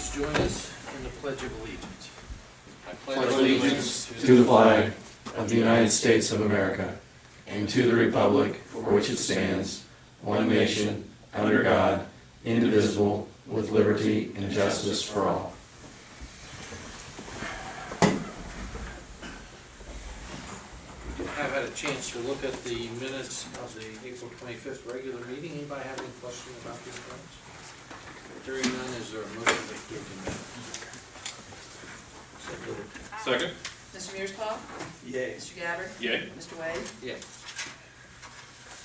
please join us in the Pledge of Allegiance. I pledge allegiance to the flag of the United States of America and to the republic for which it stands, one nation, under God, indivisible, with liberty and justice for all. I've had a chance to look at the minutes of the April 25th regular meeting. Anybody have any questions about these minutes? Hearing none, is there a motion to approve the minutes? So moved. Second? Mr. Mearsclaw? Yay. Mr. Gabbard? Yay. Mr. Wade? Yeah.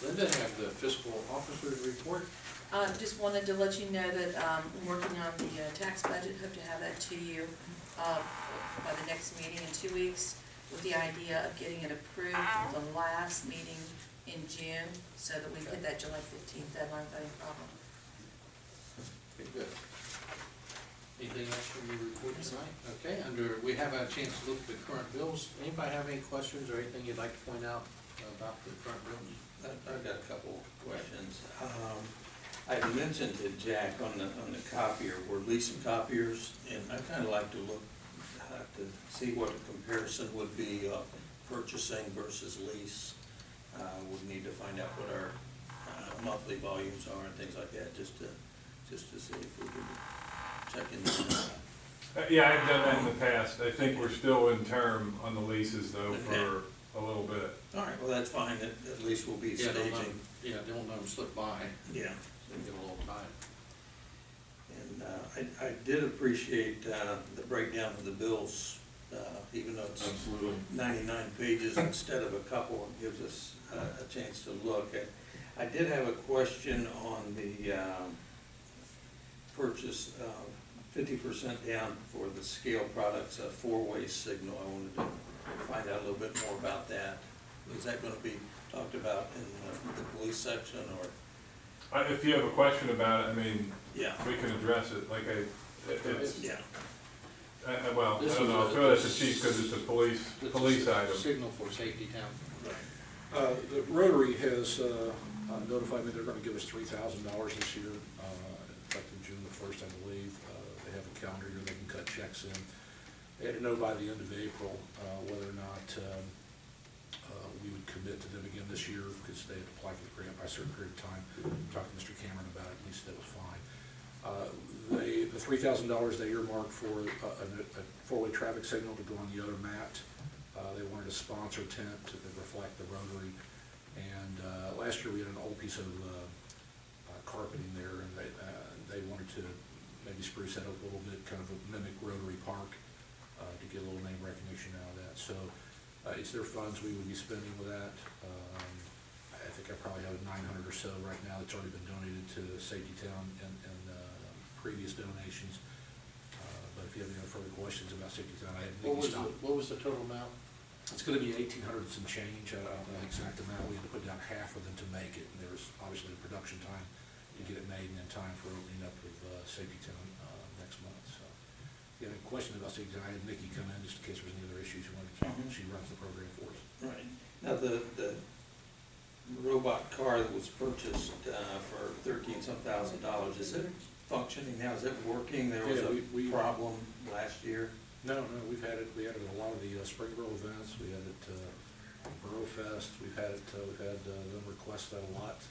Linda, you have the fiscal officer's report. Just wanted to let you know that I'm working on the tax budget. Hope to have that to you by the next meeting in 2 weeks, with the idea of getting it approved at the last meeting in June, so that we hit that July 15th deadline without any problem. Okay, good. Anything else from your report tonight? Okay, we have a chance to look at the current bills. Anybody have any questions or anything you'd like to point out about the current bills? I've got a couple questions. I mentioned to Jack on the copier, we're leasing copiers, and I'd kind of like to look to see what a comparison would be of purchasing versus lease. We need to find out what our monthly volumes are and things like that, just to see if we can check in. Yeah, I've done that in the past. I think we're still in term on the leases though for a little bit. All right, well, that's fine. At least we'll be Yeah, staging. don't let them slip by. Yeah. They get a little time. And I did appreciate the breakdown of the bills, even though it's Absolutely. 99 pages instead of a couple, it gives us a chance to look. I did have a question on the purchase of 50% down for the scale products, a four-way signal. I wanted to find out a little bit more about that. Is that going to be talked about in the police section, or? If you have a question about it, I mean, Yeah. we can address it. Like it's, Yeah. well, I This don't is know. a- I feel that's the chief because it's a police item. Signal for Safety Town. The Rotary has notified me they're going to give us $3,000 this year, effective June the 1st, I believe. They have a calendar year they can cut checks in. They had to know by the end of April whether or not we would commit to them again this year, because they had applied for the grant by a certain period of time. Talked to Mr. Cameron about it, and he said that was fine. The $3,000 they earmarked for a four-way traffic signal to go on the other mat. They wanted a sponsor tent to reflect the Rotary. And last year we had an old piece of carpeting there, and they wanted to maybe spruce that up a little bit, kind of mimic Rotary Park, to get a little name recognition out of that. So it's their funds we would be spending with that. I think I probably have 900 or so right now that's already been donated to Safety Town and previous donations. But if you have any further questions about Safety Town, I had What was the total amount? It's going to be $1,800 and some change. I don't know the exact amount. We had to put down half of them to make it, and there was obviously a production time to get it made, and then time for opening up with Safety Town next month. So, if you have any questions about Safety Town, I had Nikki come in just in case there was any other issues you wanted to talk. She runs the program for us. Right. Now, the robot car that was purchased for $13-some thousand, is it functioning now? Is it working? There was we problem last year. No, we've had it. We had it at a lot of the Springboro events. We had it at Borough Fest. We've had them request that a lot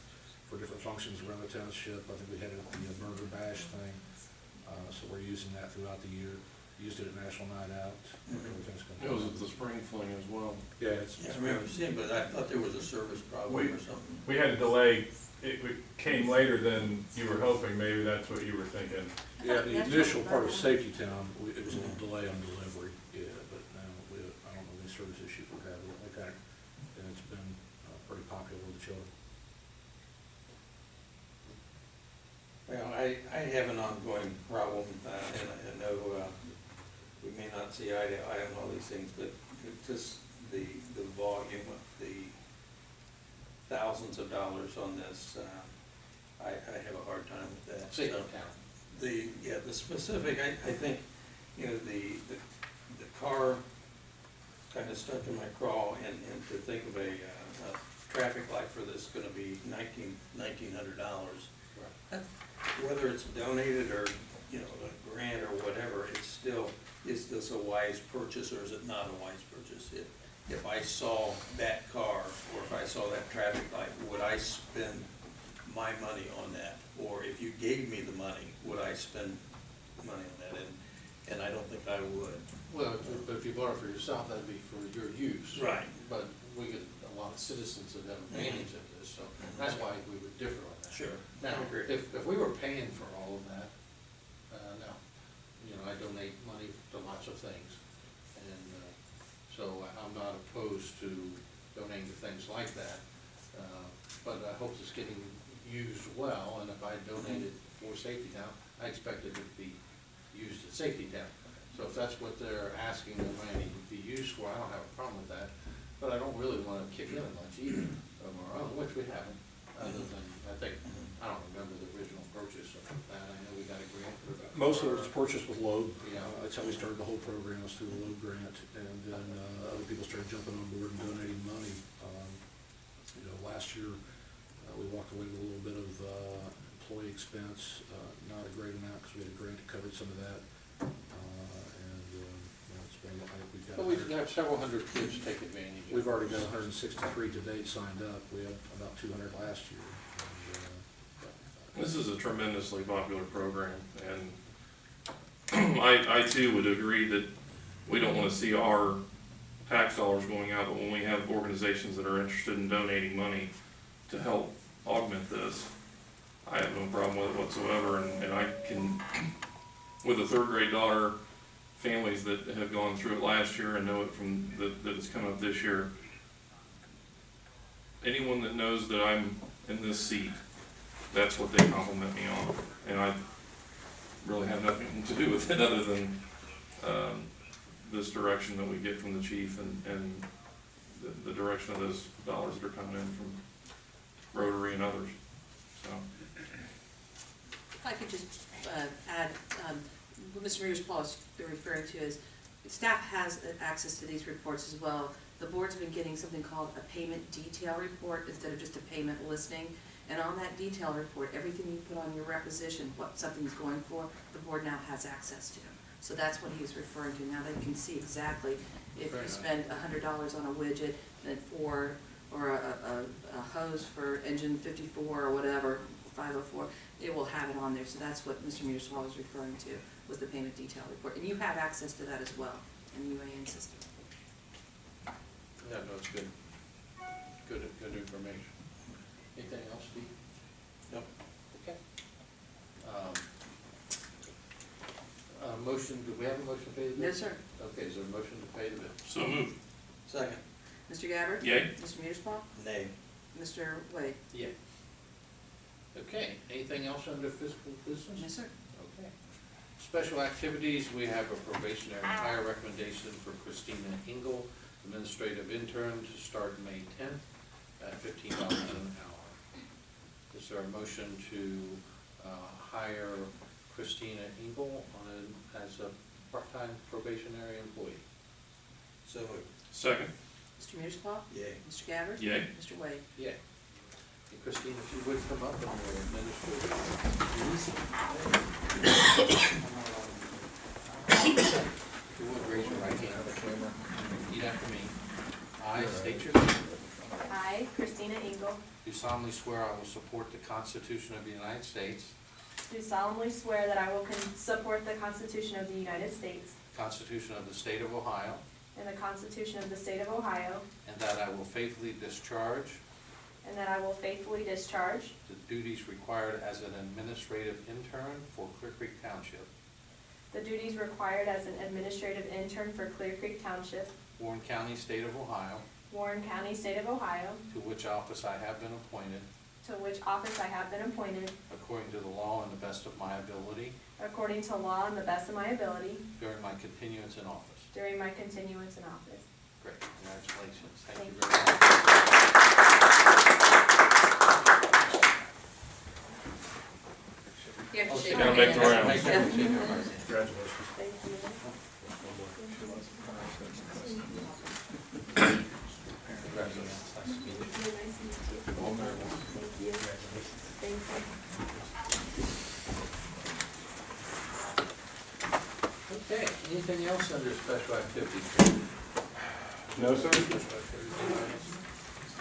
for different functions around the township. I think we had it at the Burger Bash thing. So we're using that throughout the year. Used it at National Night Out. Everything's going It was at the spring fling as well. Yeah, Yeah, I remember seeing, but I thought there was a service problem or something. We had a delay. It came later than you were hoping. Maybe that's what you were thinking. Yeah, the initial part of Safety Town, it was a little delay on delivery. Yeah, but now I don't know any service issues we're having. We've had it, and it's been pretty popular with the children. Well, I have an ongoing problem, and I know we may not see eye to eye on all these things, but just the volume of the thousands of dollars on this, I have a hard time with that. Safety So, Town. the specific, I think, the car kind of stuck in my craw, and to think of a traffic light for this is gonna be $1,900. Whether it's donated or, a grant or this a wise purchase or is it not a wise purchase? If I saw that car, or if I saw that traffic light, would I spend my money on that? Or if you gave me the money, would I spend money on that? And I don't think I would. Well, but if you bought it for yourself, that'd be for your use. Right. But we get a lot of citizens that have advantage of this, so that's why we would differ on that. Sure. Now, if we were paying for all of that, no. You know, I donate money to lots of things. And so I'm not opposed to donating to things like that. But I hope it's getting used well, and if I donate it for Safety Town, I expect it to be used at Safety Town. So if that's what they're asking the money to be used for, I don't have a problem with that. But I don't really want to kick in much either of our own, which we haven't, other than, I think, I don't remember the original purchase of that. I know we got a grant for that. Most of it was purchased with load. Yeah. That's how we started the whole program, was through the load grant, and then other people started jumping on board and donating money. You know, last year, we walked away with a little bit of employee expense, not a great amount, because we had a grant that covered some of that. And you know, it's been, I think we've got. But we have several hundred kids take advantage of it. We've already got 163 to date signed up. We had about 200 last year. This is a tremendously popular program, and I too would agree that we don't want to see our tax dollars going out, but when we have organizations that are interested in donating money to help augment this, I have no problem with it whatsoever, and I can, with a third grade daughter, families that have gone through it last year and know it from, that it's come up this year, anyone that knows that I'm in this seat, that's what they compliment me on, and I really have nothing to do with it other than this direction that we get from the chief and the direction of those dollars that are coming in from Rotary and others. So, If I could just add, what Mr. Mears-Paul is referring to is, staff has access to these reports as well. The board's been getting something called a payment detail report instead of just a payment listing. And on that detail report, everything you put on your requisition, what something's going for, the board now has access to. So that's what he was referring to. Now they can see exactly if you spend $100 on a widget, then or a hose for engine 54 or whatever, 504, it will have it on there. So that's what Mr. Mears-Paul was referring to, was the payment detail report. And you have access to that as well in the UAN system. Yeah, no, it's good. Good information. Anything else, Steve? No. Okay. Motion, do we have a motion to pay the bill? No, sir. Okay, is there a motion to pay the bill? so moved. Second. Mr. Gabbard? Yay. Mr. Mears-Paul? Nay. Mr. Wade? Yeah. Okay, anything else under fiscal business? Yes, sir. Okay. Special activities, we have a probationary hire recommendation for Christina Engel, administrative intern, to start May 10th at $15 an hour. Is there a motion to hire Christina Engel as a part-time probationary employee? So moved. Second. Mr. Mears-Paul? Yay. Mr. Gabbard? Yay. Mr. Wade? Yeah. And Christine, if you would come up and we'll administer. If you would, raise your right hand on the camera. Repeat after me. I state your name. I, Christina Engel, Do solemnly swear I will support the Constitution of the United States, do solemnly swear that I will support the Constitution of the United States Constitution of the State of Ohio, and the Constitution of the State of Ohio, and that I will faithfully discharge and that I will faithfully discharge the duties required as an administrative intern for Clearcreek Township, the duties required as an administrative intern for Clearcreek Township, Warren County, State of Ohio, Warren County, State of Ohio, to which office I have been appointed to which office I have been appointed according to the law and the best of my ability according to law and the best of my ability during my continuance in office. during my continuance in office. Great, congratulations. Thank you Thank very much. You have to shake Gotta our make the hand. rounds. Make sure you shake your right hand. Thank you. Congratulations. Nice to meet you. Nice to meet you. Thank you. Thank you. Okay, anything else under special activities? No, sir?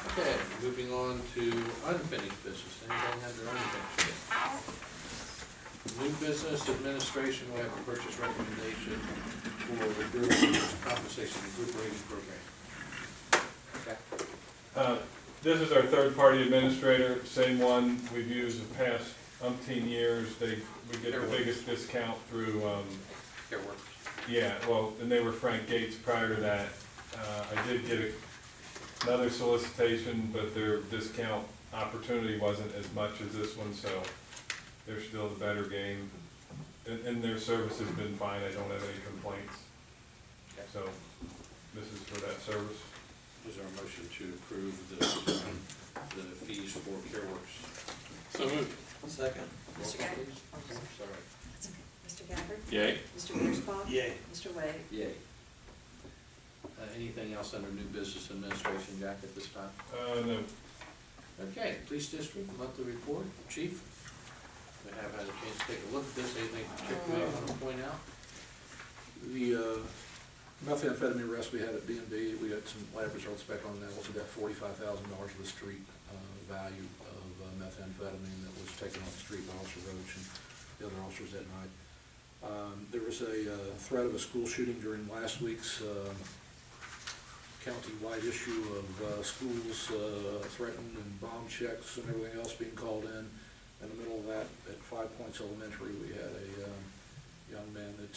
Okay, moving on to unfinished business, anything under unfinished business? New business administration, we have a purchase recommendation for the group compensation, the group rating program. Okay. This is our third-party administrator, same one we've used the past umpteen years. We get the biggest discount through, Care workers. yeah, well, and they were Frank Gates prior to that. I did get another solicitation, but their discount opportunity wasn't as much as this one, so they're still the better game. And their service has been fine, I don't have any complaints. So, this is for that service. Is there a motion to approve the fees for care workers? So moved. Second. Mr. Roll call, Gabbard? please. Sorry. That's okay. Mr. Gabbard? Yay. Mr. Wierspaw? Yay. Mr. Wade? Yay. Anything else under new business administration, Jack, at this time? No, Okay, police district, monthly report, chief. We have had a chance to take a look at this, anything particular you want to point out? The methamphetamine arrest we had at B&B, we got some lab results back on that, also got $45,000 of the street value of methamphetamine that was taken off the street by Officer Roach and the other officers that night. There was a threat of a school shooting during last week's county-wide issue of schools threatened and bomb checks and everything else being called in. In the middle of that, at 5 Points Elementary, we had a young man that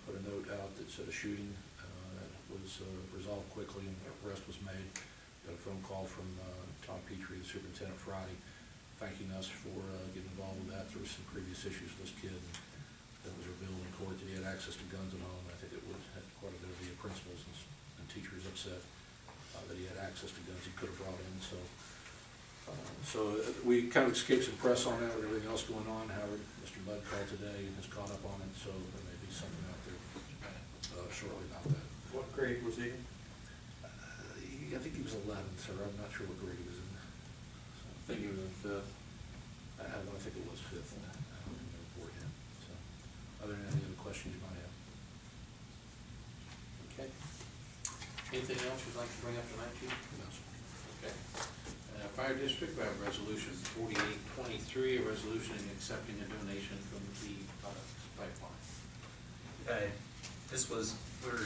put a note out that said a shooting that was resolved quickly and the arrest was made. Got a phone call from Tom Petrie, the superintendent, Friday, thanking us for getting involved with that. There were some previous issues with this kid that was revealed in court that he had access to guns and all, and I think it would have quite a bit of the principals and teachers upset that he had access to guns he could have brought in. So we kind of escaped some press on that with everything else going on. However, Mr. Budd called today and has caught up on it, so there may be something out there shortly about that. What grade was he in? I think he was 11th, sir. I'm not sure what grade he was in. So, I think he was in fifth. I think it was 5th. I don't remember the report yet. So, other than any other questions you might have? Okay. Anything else you'd like to bring up tonight, chief? No, sir. Okay. Fire district, we have resolution 4823, a resolution accepting a donation from the pipeline. This was, we were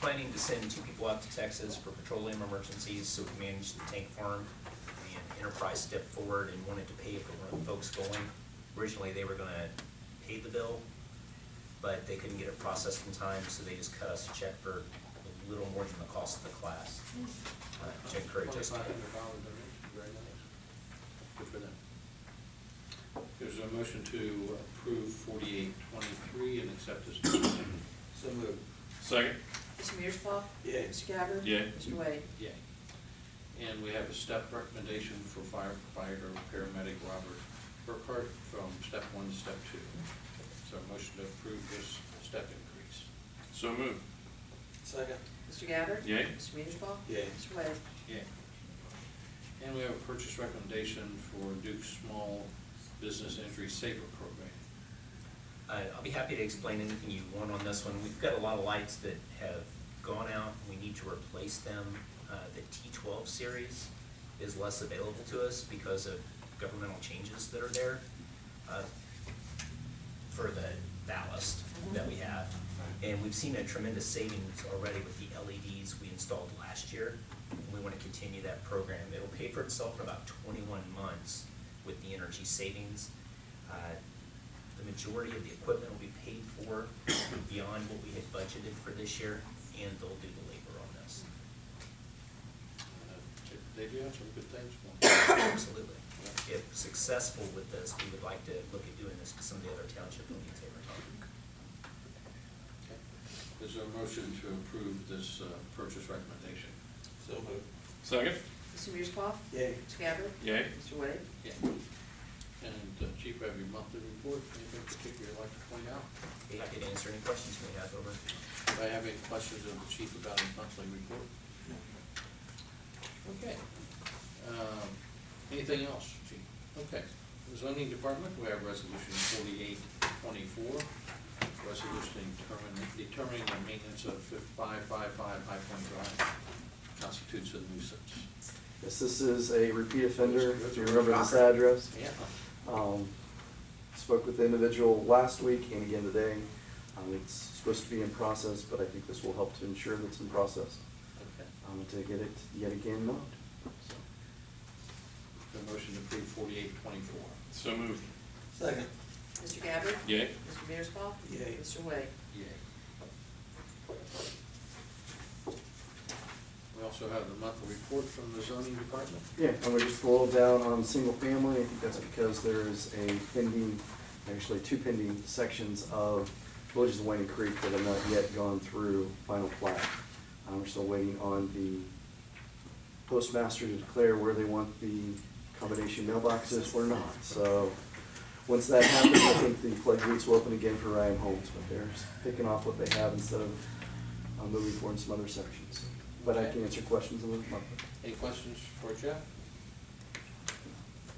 planning to send 2 people out to Texas for petroleum emergencies so we managed the tank farm. And Enterprise stepped forward and wanted to pay for one of the folks going. Originally, they were gonna pay the bill, but they couldn't get it processed in time, so they just cut us a check for a little more than the cost of the class. Check encouraged us to. $2,500 donation, very nice. Good for them. There's a motion to approve 4823 and accept this donation. So moved. Second. Mr. Wierspaw? Yay. Mr. Gabbard? Yay. Mr. Wade? Yay. And we have a step recommendation for firefighter paramedic Robert Burkhardt from step 1 to step 2. So a motion to approve this step increase. So moved. Second. Mr. Gabbard? Yay. Mr. Wierspaw? Yay. Mr. Wade? Yeah. And we have a purchase recommendation for Duke's Small Business Entry Saver Program. I'll be happy to explain anything you want on this one. We've got a lot of lights that have gone out. We need to replace them. The T12 series is less available to us because of governmental changes that are there for the ballast that we have. And we've seen a tremendous savings already with the LEDs we installed last year. And we want to continue that program. It'll pay for itself in about 21 months with the energy savings. The majority of the equipment will be paid for beyond what we had budgeted for this year, and they'll do the labor on this. They do have some good things going. Absolutely. If successful with this, we would like to look at doing this to some of the other township buildings they were talking. Okay. Is there a motion to approve this purchase recommendation? So moved. Second. Mr. Wierspaw? Yay. Mr. Gabbard? Yay. Mr. Wade? Yeah. And Chief, have your monthly report, anything particular you'd like to point out? Be happy to answer any questions you may have over. Do I have any questions of the chief about his monthly report? Okay. Anything else, chief? Okay. The zoning department, we have resolution 4824, resolution determining the maintenance of 5555 High Point Drive constitutes a nuisance. Yes, this is a repeat offender, if you remember this address. Yeah. Spoke with the individual last week and again today. It's supposed to be in process, but I think this will help to ensure that it's in process, Okay. to get it yet again mowed. So, The motion to approve 4824. So moved. Second. Mr. Gabbard? Yay. Mr. Mearsclaw? Yay. Mr. Wade? Yay. We also have the monthly report from the zoning department. yeah, and we're just a little down on single family. I think that's because there is a pending, actually two pending sections of Villages of Wayne Creek that have not yet gone through final plat. We're still waiting on the postmaster to declare where they want the combination mailboxes or not. So, once that happens, I think the floodgates will open again for Ryan Homes, but they're picking off what they have instead of moving forward in some other sections. But I can answer questions in the monthly. Any questions for Jeff?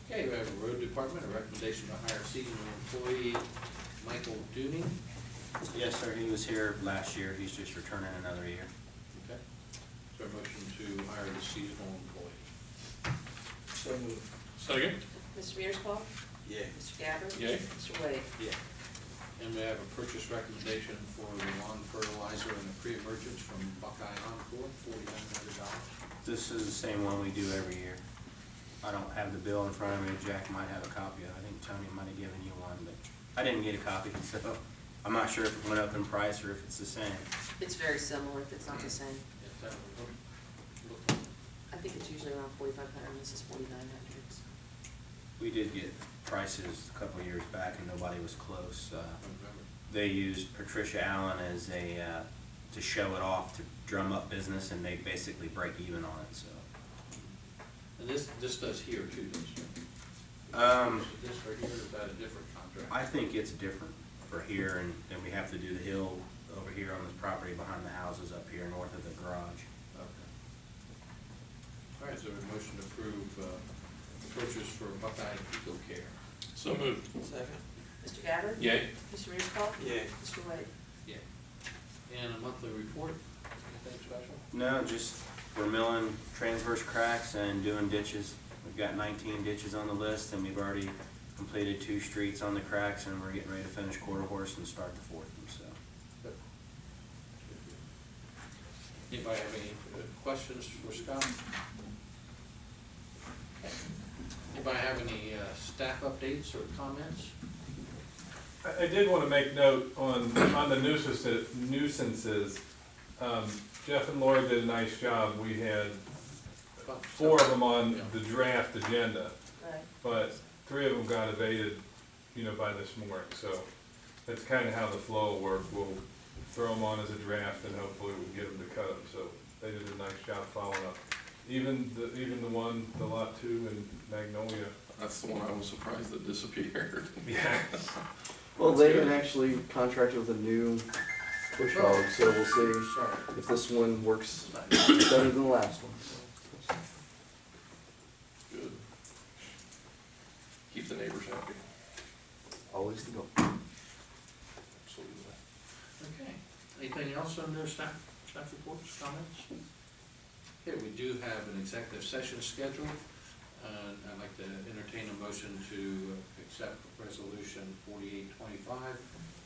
Okay, we have a road department, a recommendation to hire seasonal employee Michael Dooning. Yes, sir, he was here last year, he's just returning another year. Okay. Is there a motion to hire the seasonal employee? So moved. Second. Mr. Mearsclaw? Yay. Mr. Gabbard? Yay. Mr. Wade? Yeah. And we have a purchase recommendation for the lawn fertilizer and the pre-emergence from Buckeye Encore, $4,900. This is the same one we do every year. I don't have the bill in front of me, Jack might have a copy of it, I think Tony might have given you one, but I didn't get a copy, so I'm not sure if it went up in price or if it's the same. It's very similar, if it's not the same. Is that what it looked like? I think it's usually around 4,500, this is 4,900. We did get prices a couple of years back and nobody was close. I don't remember. They used Patricia Allen as to show it off, to drum up business, and they basically break even on it, so. And this does here too, doesn't it? This right here, is that a different contract? I think it's different for here, and then we have to do the hill over here on this property behind the houses up here north of the garage. Okay. All right, is there a motion to approve purchase for Buckeye Eco Care? So moved. Second. Mr. Gabbard? Yay. Mr. Mearsclaw? Yay. Mr. Wade? Yeah. And a monthly report, anything special? No, just we're milling transverse cracks and doing ditches. We've got 19 ditches on the list, and we've already completed 2 streets on the cracks, and we're getting ready to finish Quarter Horse and start the 4th one, so. Good. Anybody have any questions for Scott? Okay. Anybody have any staff updates or comments? I did want to make note on the nuisances. Jeff and Laura did a nice job. We had 4 of them on the draft agenda, Right. but 3 of them got evaded, by this morning. So that's kind of how the flow will work. We'll throw them on as a draft and hopefully we'll get them to cut them. So they did a nice job following up. Even the lot 2 in Magnolia. That's the one I was surprised that disappeared. Yeah. Well, they had actually contracted with a new push hog, so we'll see Sorry. if this one works better than the last one. Good. Keep the neighbors happy. Always the goal. Absolutely. Okay. Anything else under staff reports, comments? Okay, we do have an executive session scheduled. I'd like to entertain a motion to accept resolution 4825,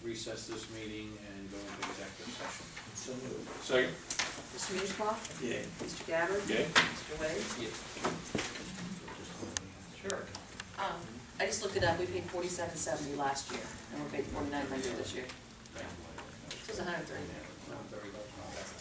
recess this meeting and go into executive session. So moved. Second. Mr. Mearsclaw? Yay. Mr. Gabbard? Yay. Mr. Wade? Yeah. Sure. I just looked it up, we paid $47.70 last year, and we're paid $49.00 this year. So it's $130. $130.